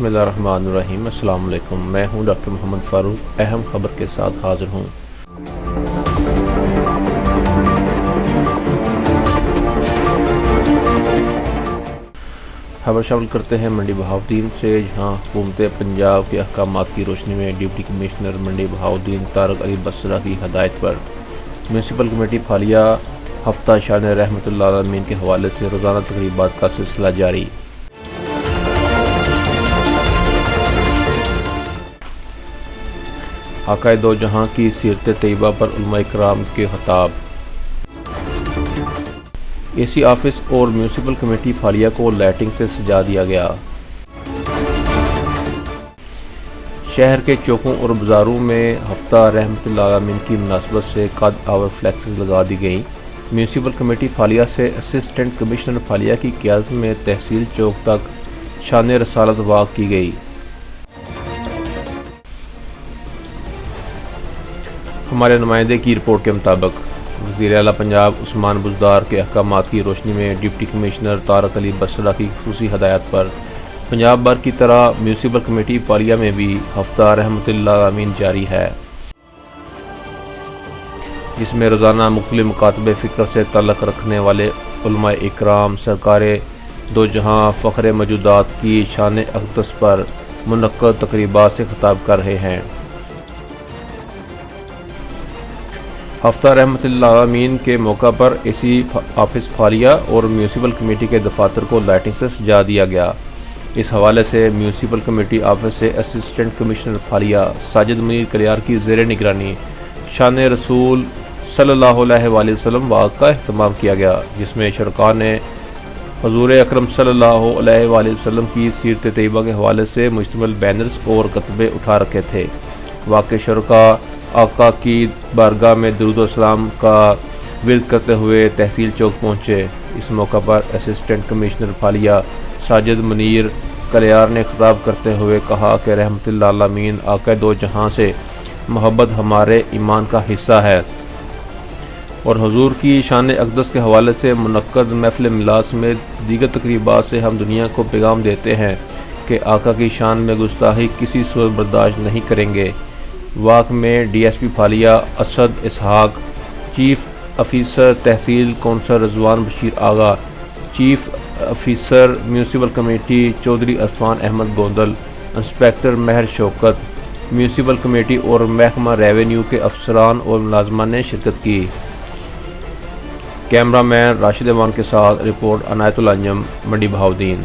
بسم اللہ الرحمن الرحیم۔ السلام علیکم، میں ہوں ڈاکٹر محمد فاروق، اہم خبر کے ساتھ حاضر ہوں۔ خبر شامل کرتے ہیں منڈی بہاؤالدین سے، جہاں حکومت پنجاب کے احکامات کی روشنی میں ڈپٹی کمشنر منڈی بہاؤالدین طارق علی بصرہ کی ہدایت پر میونسپل کمیٹی پھالیہ ہفتہ شان رحمت اللہ عالمین کے حوالے سے روزانہ تقریبات کا سلسلہ جاری۔ آقائے دو جہاں کی سیرت طیبہ پر علماء کرام کے خطاب۔ اے سی آفس اور میونسپل کمیٹی پھالیہ کو لائٹنگ سے سجا دیا گیا۔ شہر کے چوکوں اور بازاروں میں ہفتہ رحمت اللہ عالمین کی مناسبت سے قد آور فلیکسز لگا دی گئیں۔ میونسپل کمیٹی پھالیہ سے اسسٹنٹ کمشنر پھالیہ کی قیادت میں تحصیل چوک تک شان رسالت واک کی گئی۔ ہمارے نمائندے کی رپورٹ کے مطابق وزیر اعلیٰ پنجاب عثمان بزدار کے احکامات کی روشنی میں ڈپٹی کمشنر طارق علی بصرہ کی خصوصی ہدایت پر پنجاب بھر کی طرح میونسپل کمیٹی پھالیہ میں بھی ہفتہ رحمت اللہ عالمین جاری ہے، جس میں روزانہ مختلف مکاتب فکر سے تعلق رکھنے والے علماء اکرام سرکار دو جہاں فخر موجودات کی شان اقدس پر منعقد تقریبات سے خطاب کر رہے ہیں۔ ہفتہ رحمت اللہ عالمین کے موقع پر اے سی آفس پھالیہ اور میونسپل کمیٹی کے دفاتر کو لائٹنگ سے سجا دیا گیا۔ اس حوالے سے میونسپل کمیٹی آفس سے اسسٹنٹ کمشنر پھالیہ ساجد منیر کلیار کی زیر نگرانی شان رسول صلی اللہ علیہ وآلہ وسلم واقعہ کا اہتمام کیا گیا، جس میں شرکاء نے حضور اکرم صلی اللہ علیہ وآلہ وسلم کی سیرت طیبہ کے حوالے سے مشتمل بینرز اور کتبے اٹھا رکھے تھے۔ واقع شرکاء آقا کی بارگاہ میں درود و سلام کا ورد کرتے ہوئے تحصیل چوک پہنچے۔ اس موقع پر اسسٹنٹ کمشنر پھالیہ ساجد منیر کلیار نے خطاب کرتے ہوئے کہا کہ رحمت اللہ عالمین آقا دو جہاں سے محبت ہمارے ایمان کا حصہ ہے، اور حضور کی شان اقدس کے حوالے سے منعقد محفل میلاد سمیت دیگر تقریبات سے ہم دنیا کو پیغام دیتے ہیں کہ آقا کی شان میں گستاخی کسی صورت برداشت نہیں کریں گے۔ واک میں D S P Phalia Asad Ishaq, chief officer tehsil council Rizwan Bashir Agha, chief officer municipal committee Chaudhry Irfan Ahmed Gondal, inspector Mehr Shaukat, municipal committee اور محکمہ ریونیو کے افسران اور ملازمان نے شرکت کی۔ کیمرہ مین راشد امان کے ساتھ رپورٹ عنایت الانجم، منڈی بہاؤالدین۔